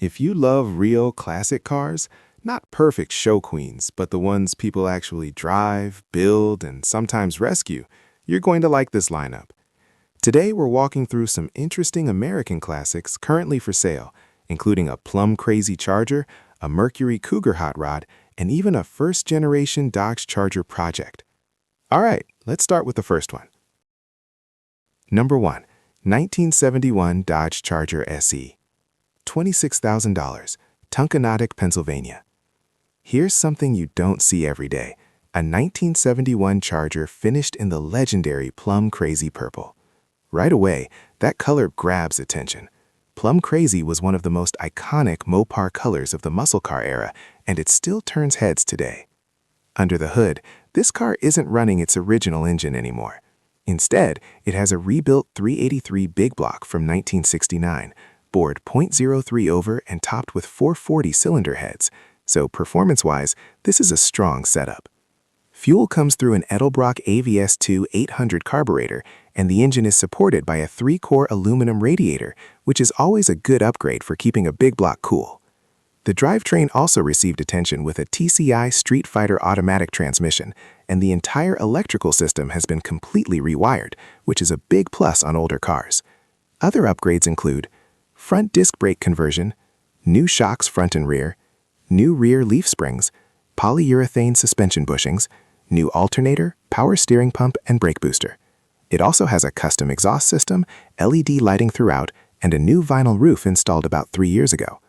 If you love real classic cars, not perfect show queens, but the ones people actually drive, build, and sometimes rescue, you're going to like this lineup. Today, we're walking through some interesting American classics currently for sale, including a plum-crazy Charger, a Mercury Cougar hot rod, and even a first-generation Dodge Charger project. All right, let's start with the first one. Number 1. 1971 Dodge Charger SE. $26,000, Tunkhannock, Pennsylvania. Here's something you don't see every day, a 1971 Charger finished in the legendary Plum Crazy purple. Right away, that color grabs attention. Plum Crazy was one of the most iconic Mopar colors of the muscle car era, and it still turns heads today. Under the hood, this car isn't running its original engine anymore. Instead, it has a rebuilt 383 big block from 1969, bored .03 over and topped with 440 cylinder heads, so performance-wise, this is a strong setup. Fuel comes through an Edelbrock AVS2 800 carburetor, and the engine is supported by a 3-core aluminum radiator, which is always a good upgrade for keeping a big block cool. The drivetrain also received attention with a TCI Street Fighter automatic transmission, and the entire electrical system has been completely rewired, which is a big plus on older cars. Other upgrades include front disc brake conversion, new shocks front and rear, new rear leaf springs, polyurethane suspension bushings, new alternator, power steering pump, and brake booster. It also has a custom exhaust system, LED lighting throughout, and a new vinyl roof installed about 3 years ago.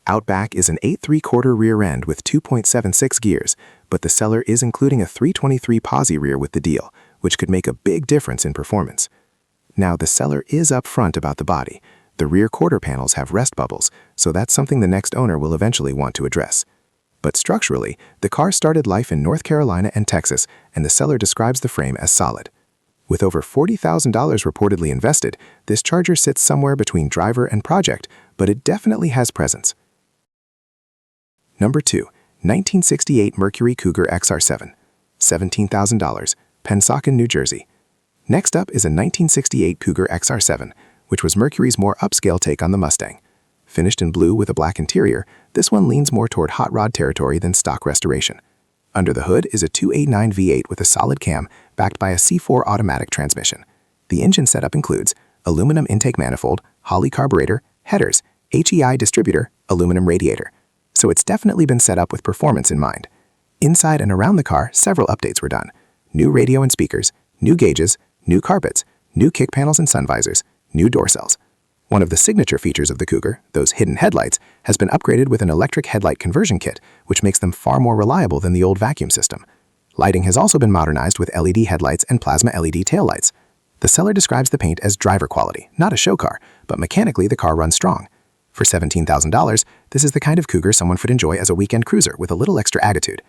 Out back is an 8¾ rear end with 2.76 gears, but the seller is including a 323 posi rear with the deal, which could make a big difference in performance. Now, the seller is upfront about the body. The rear quarter panels have rest bubbles, so that's something the next owner will eventually want to address. But structurally, the car started life in North Carolina and Texas, and the seller describes the frame as solid. With over $40,000 reportedly invested, this Charger sits somewhere between driver and project, but it definitely has presence. Number 2. 1968 Mercury Cougar XR7. $17,000, Pennsauken, New Jersey. Next up is a 1968 Cougar XR7, which was Mercury's more upscale take on the Mustang. Finished in blue with a black interior, this one leans more toward hot rod territory than stock restoration. Under the hood is a 289 V8 with a solid cam backed by a C4 automatic transmission. The engine setup includes aluminum intake manifold, Holley carburetor, headers, HEI distributor, aluminum radiator. So it's definitely been set up with performance in mind. Inside and around the car, several updates were done. New radio and speakers, new gauges, new carpets, new kick panels and sun visors, new door cells. One of the signature features of the Cougar, those hidden headlights, has been upgraded with an electric headlight conversion kit, which makes them far more reliable than the old vacuum system. Lighting has also been modernized with LED headlights and plasma LED taillights. The seller describes the paint as driver quality, not a show car, but mechanically the car runs strong. For $17,000, this is the kind of Cougar someone would enjoy as a weekend cruiser with a little extra attitude.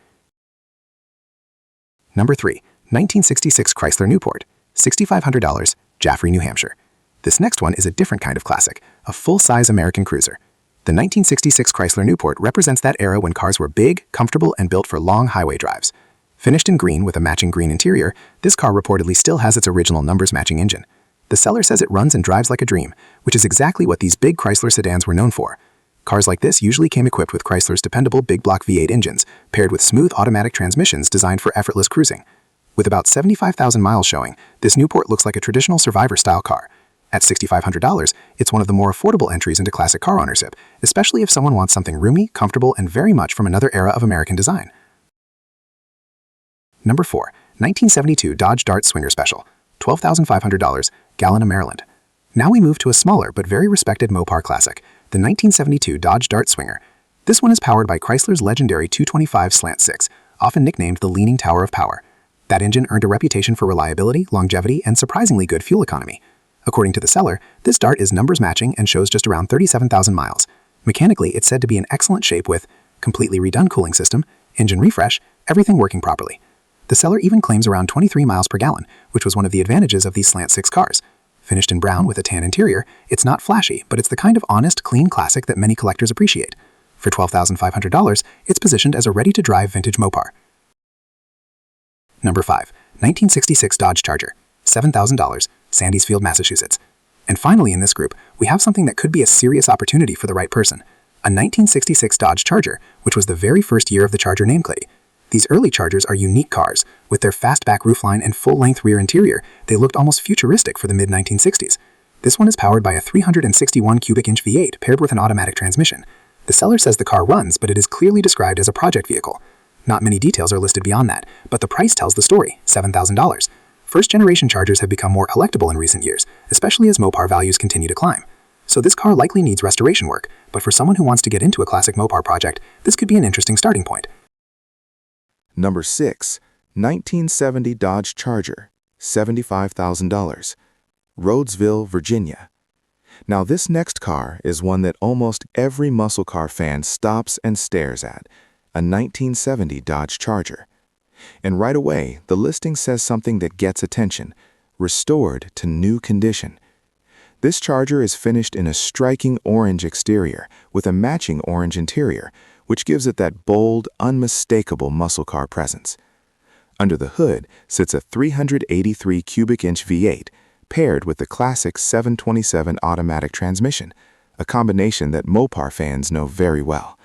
Number 3. 1966 Chrysler Newport. $6,500, Jaffrey, New Hampshire. This next one is a different kind of classic, a full-size American cruiser. The 1966 Chrysler Newport represents that era when cars were big, comfortable, and built for long highway drives. Finished in green with a matching green interior, this car reportedly still has its original numbers-matching engine. The seller says it runs and drives like a dream, which is exactly what these big Chrysler sedans were known for. Cars like this usually came equipped with Chrysler's dependable big block V8 engines, paired with smooth automatic transmissions designed for effortless cruising. With about 75,000 miles showing, this Newport looks like a traditional survivor-style car. At $6,500, it's one of the more affordable entries into classic car ownership, especially if someone wants something roomy, comfortable, and very much from another era of American design. Number 4. 1972 Dodge Dart Swinger Special. $12,500, Galena, Maryland. Now we move to a smaller but very respected Mopar classic, the 1972 Dodge Dart Swinger. This one is powered by Chrysler's legendary 225/6, often nicknamed the Leaning Tower of Power. That engine earned a reputation for reliability, longevity, and surprisingly good fuel economy. According to the seller, this Dart is numbers matching and shows just around 37,000 miles. Mechanically, it's said to be in excellent shape with completely redone cooling system, engine refresh, everything working properly. The seller even claims around 23 miles per gallon, which was one of the advantages of these slant-six cars. Finished in brown with a tan interior, it's not flashy, but it's the kind of honest, clean classic that many collectors appreciate. For $12,500, it's positioned as a ready-to-drive vintage Mopar. Number 5. 1966 Dodge Charger. $7,000, Sandysfield, Massachusetts. And finally in this group, we have something that could be a serious opportunity for the right person. a 1966 Dodge Charger, which was the very first year of the Charger nameplate. These early Chargers are unique cars. With their fastback roofline and full-length rear interior, they looked almost futuristic for the mid-1960s. This one is powered by a 361 cubic inch V8 paired with an automatic transmission. The seller says the car runs, but it is clearly described as a project vehicle. Not many details are listed beyond that, but the price tells the story, $7,000. First-generation Chargers have become more collectible in recent years, especially as Mopar values continue to climb. So this car likely needs restoration work, but for someone who wants to get into a classic Mopar project, this could be an interesting starting point. Number 6. 1970 Dodge Charger, $75,000. Rhodesville, Virginia. Now this next car is one that almost every muscle car fan stops and stares at, a 1970 Dodge Charger. And right away, the listing says something that gets attention: restored to new condition. This Charger is finished in a striking orange exterior with a matching orange interior, which gives it that bold, unmistakable muscle car presence. Under the hood sits a 383 cubic inch V8, paired with the classic 727 automatic transmission, a combination that Mopar fans know very well.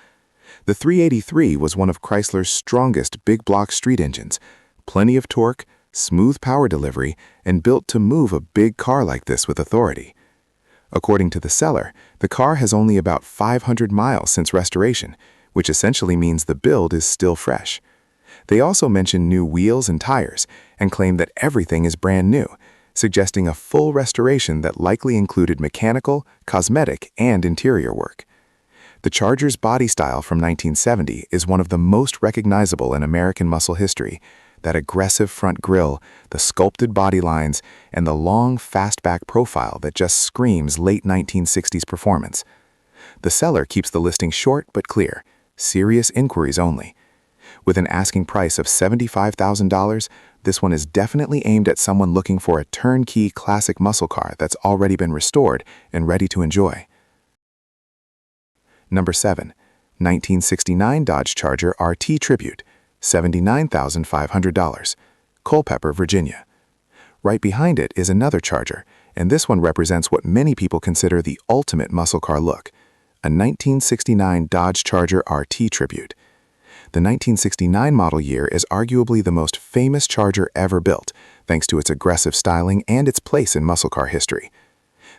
The 383 was one of Chrysler's strongest big block street engines, plenty of torque, smooth power delivery, and built to move a big car like this with authority. According to the seller, the car has only about 500 miles since restoration, which essentially means the build is still fresh. They also mention new wheels and tires and claim that everything is brand new, suggesting a full restoration that likely included mechanical, cosmetic, and interior work. The Charger's body style from 1970 is one of the most recognizable in American muscle history. That aggressive front grille, the sculpted body lines, and the long, fastback profile that just screams late 1960s performance. The seller keeps the listing short but clear, serious inquiries only. With an asking price of $75,000, this one is definitely aimed at someone looking for a turnkey classic muscle car that's already been restored and ready to enjoy. Number 7. 1969 Dodge Charger RT Tribute, $79,500. Culpeper, Virginia. Right behind it is another Charger, and this one represents what many people consider the ultimate muscle car look, a 1969 Dodge Charger RT Tribute. The 1969 model year is arguably the most famous Charger ever built, thanks to its aggressive styling and its place in muscle car history.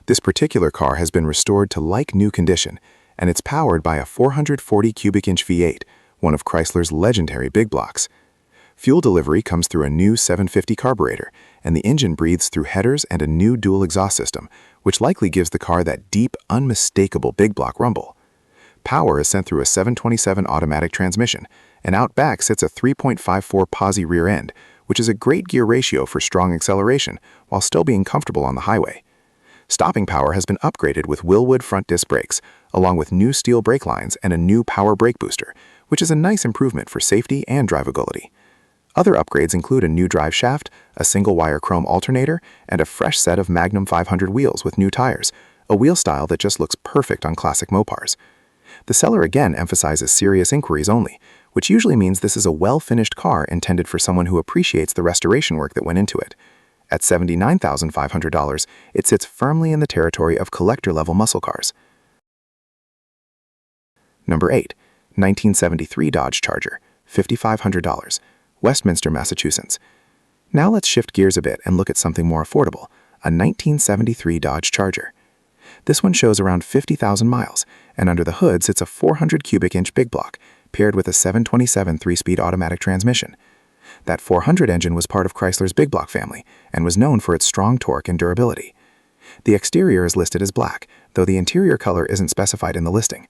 This particular car has been restored to like-new condition, and it's powered by a 440 cubic inch V8, one of Chrysler's legendary big blocks. Fuel delivery comes through a new 750 carburetor, and the engine breathes through headers and a new dual exhaust system, which likely gives the car that deep, unmistakable big block rumble. Power is sent through a 727 automatic transmission, and out back sits a 3.54 posi rear end, which is a great gear ratio for strong acceleration while still being comfortable on the highway. Stopping power has been upgraded with Wilwood front disc brakes, along with new steel brake lines and a new power brake booster, which is a nice improvement for safety and drivability. Other upgrades include a new drive shaft, a single-wire chrome alternator, and a fresh set of Magnum 500 wheels with new tires, a wheel style that just looks perfect on classic Mopars. The seller again emphasizes serious inquiries only, which usually means this is a well-finished car intended for someone who appreciates the restoration work that went into it. At $79,500, it sits firmly in the territory of collector-level muscle cars. Number 8. 1973 Dodge Charger, $5,500. Westminster, Massachusetts. Now let's shift gears a bit and look at something more affordable, a 1973 Dodge Charger. This one shows around 50,000 miles, and under the hood sits a 400 cubic inch big block, paired with a 727 3-speed automatic transmission. That 400 engine was part of Chrysler's big block family and was known for its strong torque and durability. The exterior is listed as black, though the interior color isn't specified in the listing.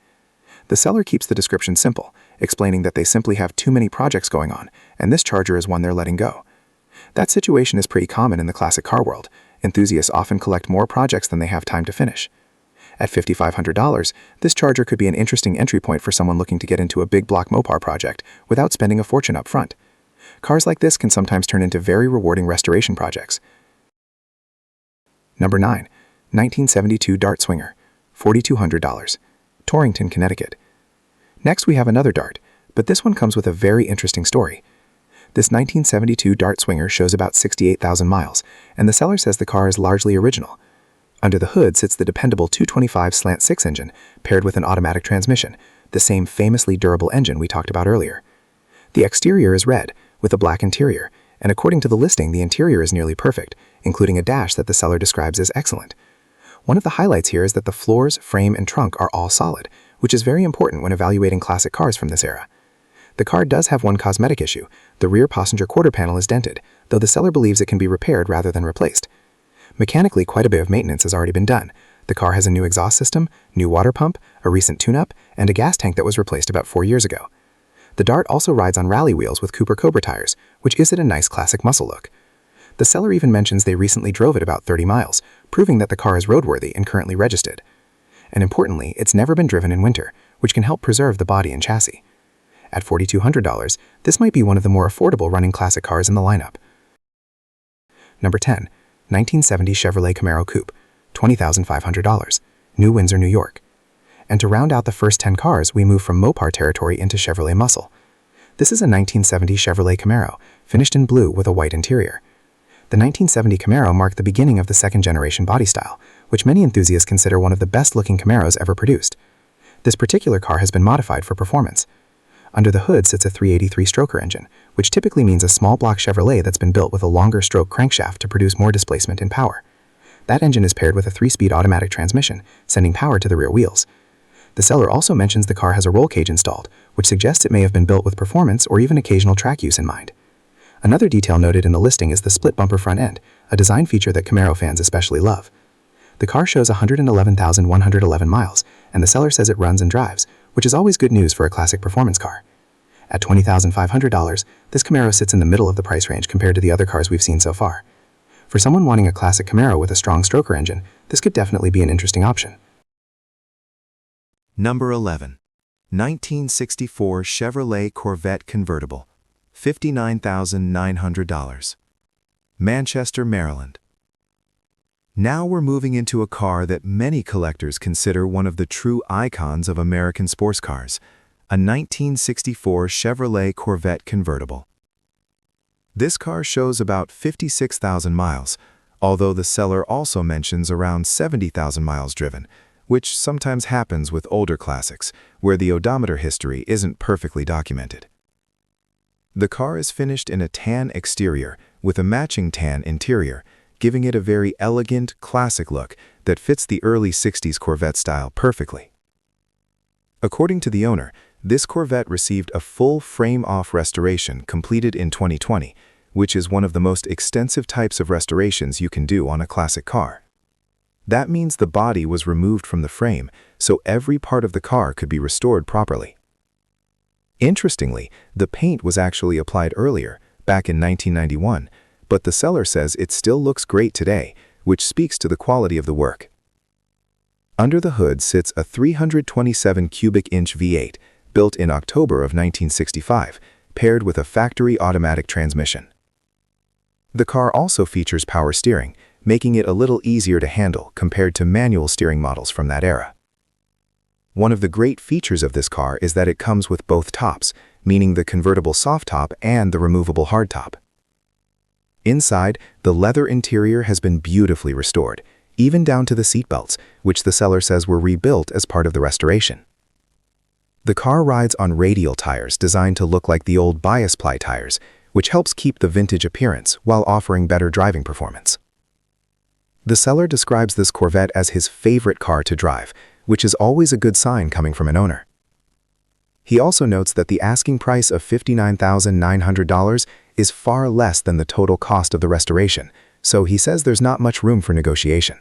The seller keeps the description simple, explaining that they simply have too many projects going on, and this Charger is one they're letting go. That situation is pretty common in the classic car world. Enthusiasts often collect more projects than they have time to finish. At $5,500, this Charger could be an interesting entry point for someone looking to get into a big block Mopar project without spending a fortune up front. Cars like this can sometimes turn into very rewarding restoration projects. Number 9. 1972 Dart Swinger, $4,200. Torrington, Connecticut. Next we have another Dart, but this one comes with a very interesting story. This 1972 Dart Swinger shows about 68,000 miles, and the seller says the car is largely original. Under the hood sits the dependable 225 slant-6 engine paired with an automatic transmission, the same famously durable engine we talked about earlier. The exterior is red, with a black interior, and according to the listing, the interior is nearly perfect, including a dash that the seller describes as excellent. One of the highlights here is that the floors, frame, and trunk are all solid, which is very important when evaluating classic cars from this era. The car does have one cosmetic issue. The rear passenger quarter panel is dented, though the seller believes it can be repaired rather than replaced. Mechanically, quite a bit of maintenance has already been done. The car has a new exhaust system, new water pump, a recent tune-up, and a gas tank that was replaced about 4 years ago. The Dart also rides on rally wheels with Cooper Cobra tires, which gives it a nice classic muscle look. The seller even mentions they recently drove it about 30 miles, proving that the car is roadworthy and currently registered. And importantly, it's never been driven in winter, which can help preserve the body and chassis. At $4,200, this might be one of the more affordable running classic cars in the lineup. Number 10. 1970 Chevrolet Camaro Coupe, $20,500, New Windsor, New York. And to round out the first 10 cars, we move from Mopar territory into Chevrolet muscle. This is a 1970 Chevrolet Camaro, finished in blue with a white interior. The 1970 Camaro marked the beginning of the second-generation body style, which many enthusiasts consider one of the best-looking Camaros ever produced. This particular car has been modified for performance. Under the hood sits a 383 stroker engine, which typically means a small block Chevrolet that's been built with a longer stroke crankshaft to produce more displacement and power. That engine is paired with a 3-speed automatic transmission, sending power to the rear wheels. The seller also mentions the car has a roll cage installed, which suggests it may have been built with performance or even occasional track use in mind. Another detail noted in the listing is the split bumper front end, a design feature that Camaro fans especially love. The car shows 111,111 miles, and the seller says it runs and drives, which is always good news for a classic performance car. At $20,500, this Camaro sits in the middle of the price range compared to the other cars we've seen so far. For someone wanting a classic Camaro with a strong stroker engine, this could definitely be an interesting option. Number 11. 1964 Chevrolet Corvette Convertible, $59,900. Manchester, Maryland. Now we're moving into a car that many collectors consider one of the true icons of American sports cars, a 1964 Chevrolet Corvette Convertible. This car shows about 56,000 miles, although the seller also mentions around 70,000 miles driven, which sometimes happens with older classics, where the odometer history isn't perfectly documented. The car is finished in a tan exterior with a matching tan interior, giving it a very elegant, classic look that fits the early 60s Corvette style perfectly. According to the owner, this Corvette received a full frame-off restoration completed in 2020, which is one of the most extensive types of restorations you can do on a classic car. That means the body was removed from the frame, so every part of the car could be restored properly. Interestingly, the paint was actually applied earlier, back in 1991, but the seller says it still looks great today, which speaks to the quality of the work. Under the hood sits a 327 cubic inch V8, built in October of 1965, paired with a factory automatic transmission. The car also features power steering, making it a little easier to handle compared to manual steering models from that era. One of the great features of this car is that it comes with both tops, meaning the convertible soft top and the removable hard top. Inside, the leather interior has been beautifully restored, even down to the seatbelts, which the seller says were rebuilt as part of the restoration. The car rides on radial tires designed to look like the old bias ply tires, which helps keep the vintage appearance while offering better driving performance. The seller describes this Corvette as his favorite car to drive, which is always a good sign coming from an owner. He also notes that the asking price of $59,900 is far less than the total cost of the restoration, so he says there's not much room for negotiation.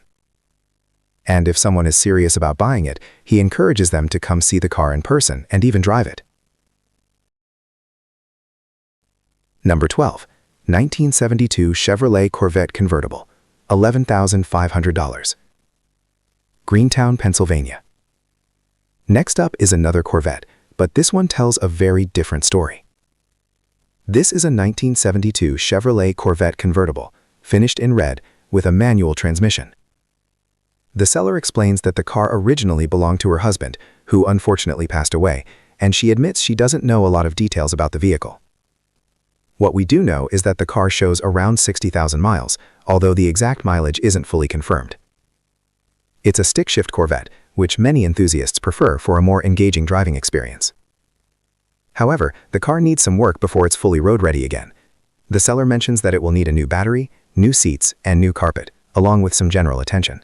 And if someone is serious about buying it, he encourages them to come see the car in person and even drive it. Number 12. 1972 Chevrolet Corvette Convertible, $11,500. Greentown, Pennsylvania. Next up is another Corvette, but this one tells a very different story. This is a 1972 Chevrolet Corvette Convertible, finished in red, with a manual transmission. The seller explains that the car originally belonged to her husband, who unfortunately passed away, and she admits she doesn't know a lot of details about the vehicle. What we do know is that the car shows around 60,000 miles, although the exact mileage isn't fully confirmed. It's a stick-shift Corvette, which many enthusiasts prefer for a more engaging driving experience. However, the car needs some work before it's fully road-ready again. The seller mentions that it will need a new battery, new seats, and new carpet, along with some general attention.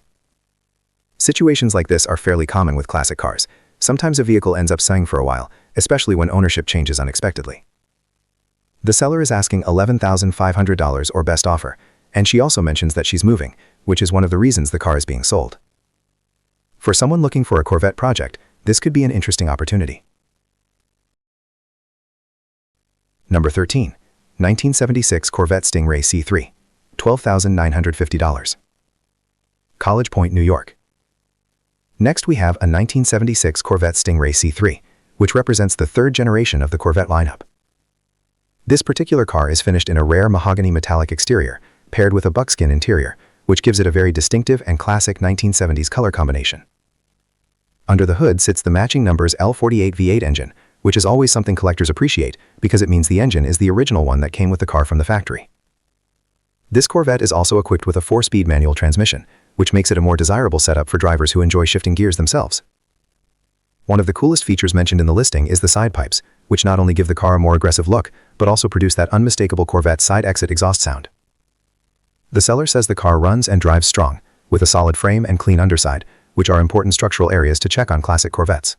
Situations like this are fairly common with classic cars. Sometimes a vehicle ends up staying for a while, especially when ownership changes unexpectedly. The seller is asking $11,500 or best offer, and she also mentions that she's moving, which is one of the reasons the car is being sold. For someone looking for a Corvette project, this could be an interesting opportunity. Number 13. 1976 Corvette Stingray C3, $12,950. College Point, New York. Next we have a 1976 Corvette Stingray C3, which represents the third generation of the Corvette lineup. This particular car is finished in a rare mahogany metallic exterior, paired with a buckskin interior, which gives it a very distinctive and classic 1970s color combination. Under the hood sits the matching numbers L48 V8 engine, which is always something collectors appreciate because it means the engine is the original one that came with the car from the factory. This Corvette is also equipped with a 4-speed manual transmission, which makes it a more desirable setup for drivers who enjoy shifting gears themselves. One of the coolest features mentioned in the listing is the side pipes, which not only give the car a more aggressive look, but also produce that unmistakable Corvette side exit exhaust sound. The seller says the car runs and drives strong, with a solid frame and clean underside, which are important structural areas to check on classic Corvettes.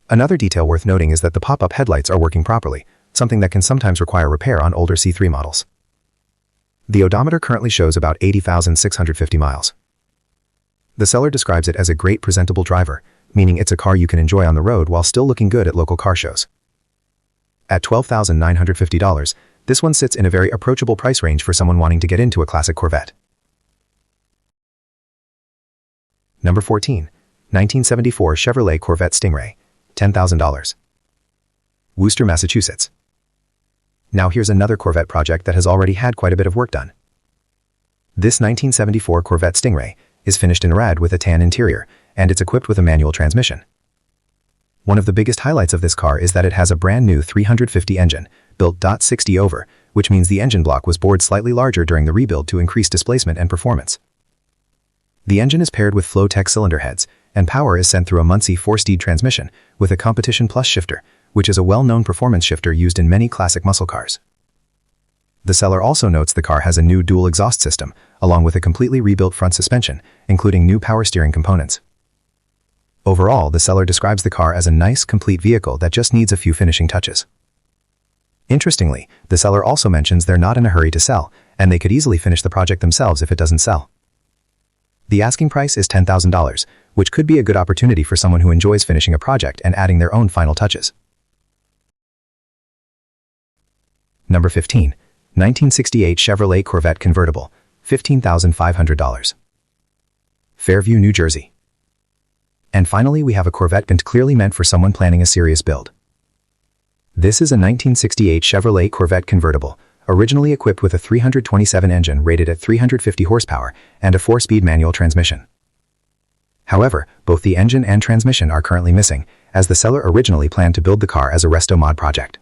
Another detail worth noting is that the pop-up headlights are working properly, something that can sometimes require repair on older C3 models. The odometer currently shows about 80,650 miles. The seller describes it as a great presentable driver, meaning it's a car you can enjoy on the road while still looking good at local car shows. At $12,950, this one sits in a very approachable price range for someone wanting to get into a classic Corvette. Number 14. 1974 Chevrolet Corvette Stingray, $10,000. Worcester, Massachusetts. Now here's another Corvette project that has already had quite a bit of work done. This 1974 Corvette Stingray is finished in red with a tan interior, and it's equipped with a manual transmission. One of the biggest highlights of this car is that it has a brand new 350 engine, built .60 over, which means the engine block was bored slightly larger during the rebuild to increase displacement and performance. The engine is paired with Flowtech cylinder heads, and power is sent through a Muncie 4-speed transmission with a Competition Plus shifter, which is a well-known performance shifter used in many classic muscle cars. The seller also notes the car has a new dual exhaust system, along with a completely rebuilt front suspension, including new power steering components. Overall, the seller describes the car as a nice, complete vehicle that just needs a few finishing touches. Interestingly, the seller also mentions they're not in a hurry to sell, and they could easily finish the project themselves if it doesn't sell. The asking price is $10,000, which could be a good opportunity for someone who enjoys finishing a project and adding their own final touches. Number 15. 1968 Chevrolet Corvette Convertible, $15,500. Fairview, New Jersey. And finally, we have a Corvette clearly meant for someone planning a serious build. This is a 1968 Chevrolet Corvette Convertible, originally equipped with a 327 engine rated at 350 horsepower and a 4-speed manual transmission. However, both the engine and transmission are currently missing, as the seller originally planned to build the car as a resto mod project.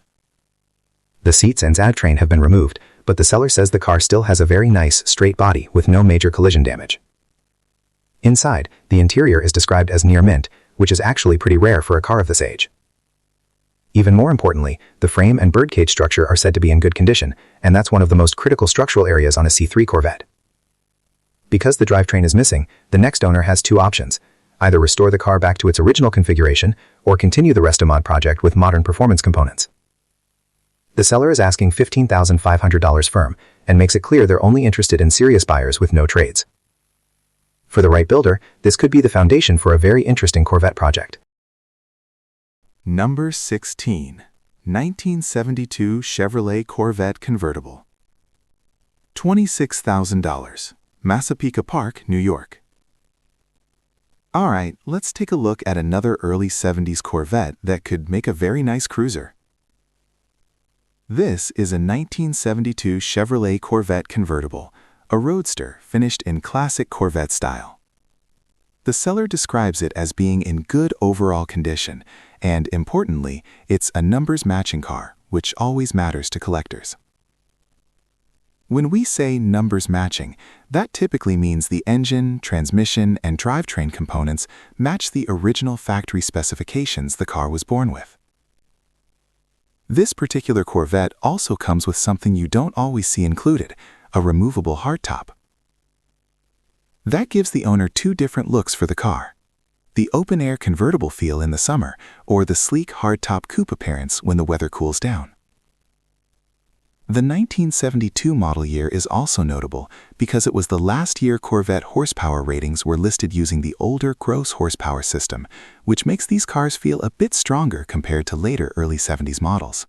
The seats and drivetrain have been removed, but the seller says the car still has a very nice, straight body with no major collision damage. Inside, the interior is described as near mint, which is actually pretty rare for a car of this age. Even more importantly, the frame and birdcage structure are said to be in good condition, and that's one of the most critical structural areas on a C3 Corvette. Because the drivetrain is missing, the next owner has two options: either restore the car back to its original configuration, or continue the resto mod project with modern performance components. The seller is asking $15,500 firm, and makes it clear they're only interested in serious buyers with no trades. For the right builder, this could be the foundation for a very interesting Corvette project. Number 16. 1972 Chevrolet Corvette Convertible, $26,000. Massapequa Park, New York. Alright, let's take a look at another early 70s Corvette that could make a very nice cruiser. This is a 1972 Chevrolet Corvette Convertible, a roadster finished in classic Corvette style. The seller describes it as being in good overall condition, and importantly, it's a numbers matching car, which always matters to collectors. When we say numbers matching, that typically means the engine, transmission, and drivetrain components match the original factory specifications the car was born with. This particular Corvette also comes with something you don't always see included, a removable hardtop. That gives the owner two different looks for the car: the open-air convertible feel in the summer, or the sleek hardtop coupe appearance when the weather cools down. The 1972 model year is also notable because it was the last year Corvette horsepower ratings were listed using the older gross horsepower system, which makes these cars feel a bit stronger compared to later early 70s models.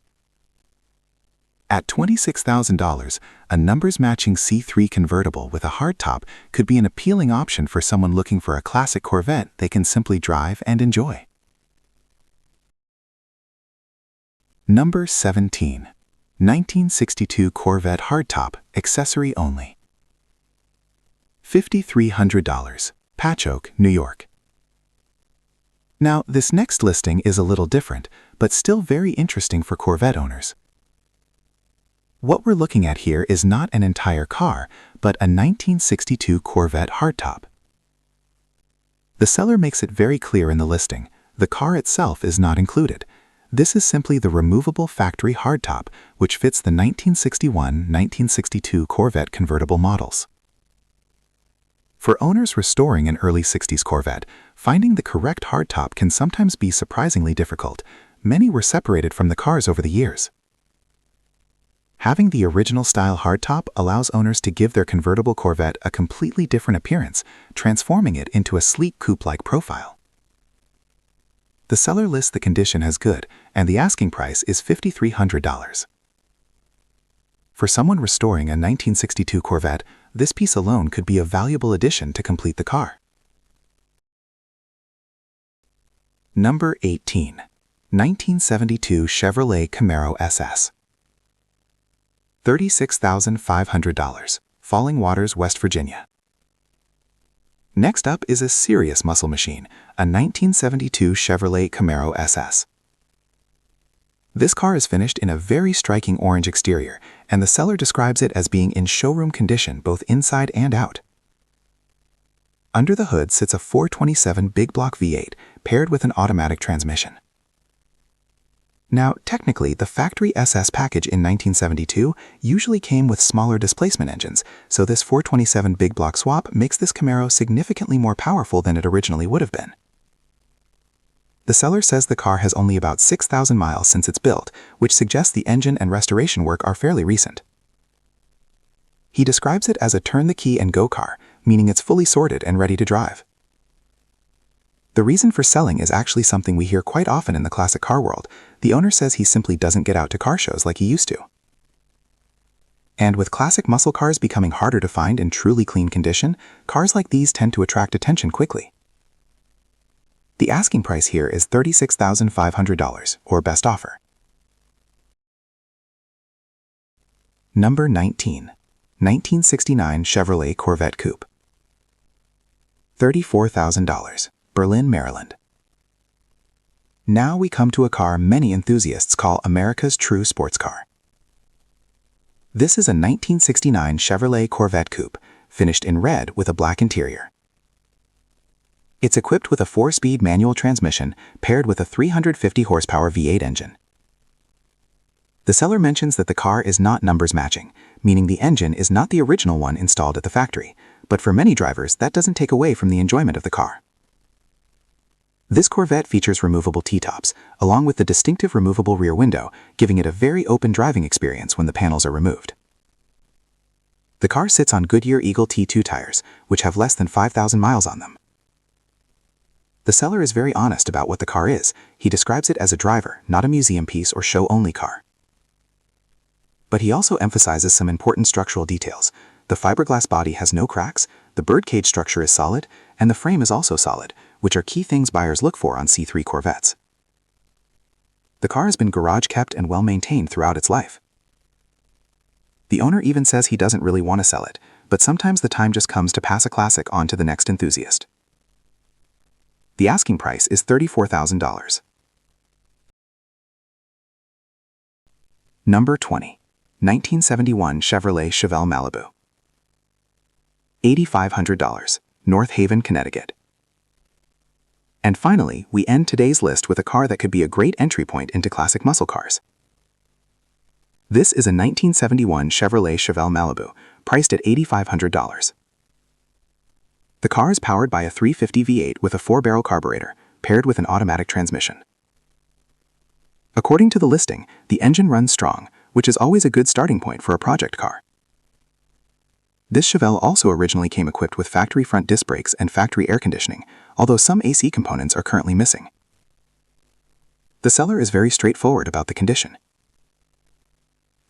At $26,000, a numbers-matching C3 convertible with a hardtop could be an appealing option for someone looking for a classic Corvette they can simply drive and enjoy. Number 17. 1962 Corvette hardtop, accessory only. $5,300, Patch Oak, New York. Now, this next listing is a little different, but still very interesting for Corvette owners. What we're looking at here is not an entire car, but a 1962 Corvette hardtop. The seller makes it very clear in the listing, the car itself is not included. This is simply the removable factory hardtop, which fits the 1961-1962 Corvette convertible models. For owners restoring an early 60s Corvette, finding the correct hardtop can sometimes be surprisingly difficult. Many were separated from the cars over the years. Having the original style hardtop allows owners to give their convertible Corvette a completely different appearance, transforming it into a sleek coupe-like profile. The seller lists the condition as good, and the asking price is $5,300. For someone restoring a 1962 Corvette, this piece alone could be a valuable addition to complete the car. Number 18. 1972 Chevrolet Camaro SS. $36,500, Falling Waters, West Virginia. Next up is a serious muscle machine, a 1972 Chevrolet Camaro SS. This car is finished in a very striking orange exterior, and the seller describes it as being in showroom condition both inside and out. Under the hood sits a 427 big block V8 paired with an automatic transmission. Now, technically, the factory SS package in 1972 usually came with smaller displacement engines, so this 427 big block swap makes this Camaro significantly more powerful than it originally would have been. The seller says the car has only about 6,000 miles since it's built, which suggests the engine and restoration work are fairly recent. He describes it as a turn-the-key-and-go car, meaning it's fully sorted and ready to drive. The reason for selling is actually something we hear quite often in the classic car world. The owner says he simply doesn't get out to car shows like he used to. And with classic muscle cars becoming harder to find in truly clean condition, cars like these tend to attract attention quickly. The asking price here is $36,500, or best offer. Number 19. 1969 Chevrolet Corvette Coupe. $34,000. Berlin, Maryland. Now we come to a car many enthusiasts call America's true sports car. This is a 1969 Chevrolet Corvette Coupe, finished in red with a black interior. It's equipped with a 4-speed manual transmission paired with a 350 horsepower V8 engine. The seller mentions that the car is not numbers matching, meaning the engine is not the original one installed at the factory, but for many drivers that doesn't take away from the enjoyment of the car. This Corvette features removable T-tops, along with the distinctive removable rear window, giving it a very open driving experience when the panels are removed. The car sits on Goodyear Eagle T2 tires, which have less than 5,000 miles on them. The seller is very honest about what the car is. He describes it as a driver, not a museum piece or show-only car. But he also emphasizes some important structural details. The fiberglass body has no cracks, the birdcage structure is solid, and the frame is also solid, which are key things buyers look for on C3 Corvettes. The car has been garage-kept and well-maintained throughout its life. The owner even says he doesn't really want to sell it, but sometimes the time just comes to pass a classic on to the next enthusiast. The asking price is $34,000. Number 20. 1971 Chevrolet Chevelle Malibu. $8,500, North Haven, Connecticut. And finally, we end today's list with a car that could be a great entry point into classic muscle cars. This is a 1971 Chevrolet Chevelle Malibu, priced at $8,500. The car is powered by a 350 V8 with a 4-barrel carburetor, paired with an automatic transmission. According to the listing, the engine runs strong, which is always a good starting point for a project car. This Chevelle also originally came equipped with factory front disc brakes and factory air conditioning, although some AC components are currently missing. The seller is very straightforward about the condition.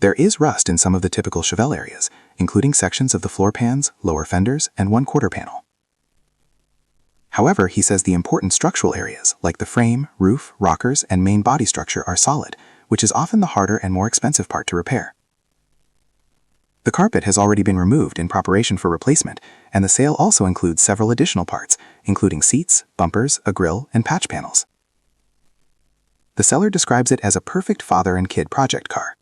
There is rust in some of the typical Chevelle areas, including sections of the floor pans, lower fenders, and one quarter panel. However, he says the important structural areas, like the frame, roof, rockers, and main body structure, are solid, which is often the harder and more expensive part to repair. The carpet has already been removed in preparation for replacement, and the sale also includes several additional parts, including seats, bumpers, a grille, and patch panels. The seller describes it as a perfect father and kid project car.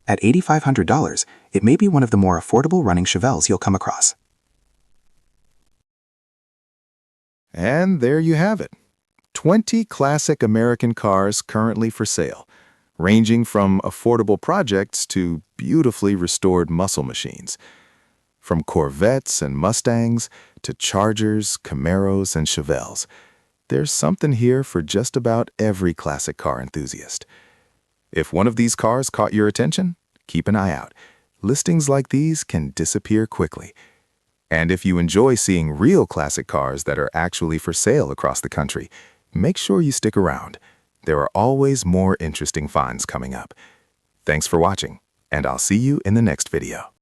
At $8,500, it may be one of the more affordable running Chevelles you'll come across. And there you have it. 20 classic American cars currently for sale, ranging from affordable projects to beautifully restored muscle machines. From Corvettes and Mustangs to Chargers, Camaros, and Chevelles, there's something here for just about every classic car enthusiast. If one of these cars caught your attention, keep an eye out. Listings like these can disappear quickly. And if you enjoy seeing real classic cars that are actually for sale across the country, make sure you stick around. There are always more interesting finds coming up. Thanks for watching, and I'll see you in the next video.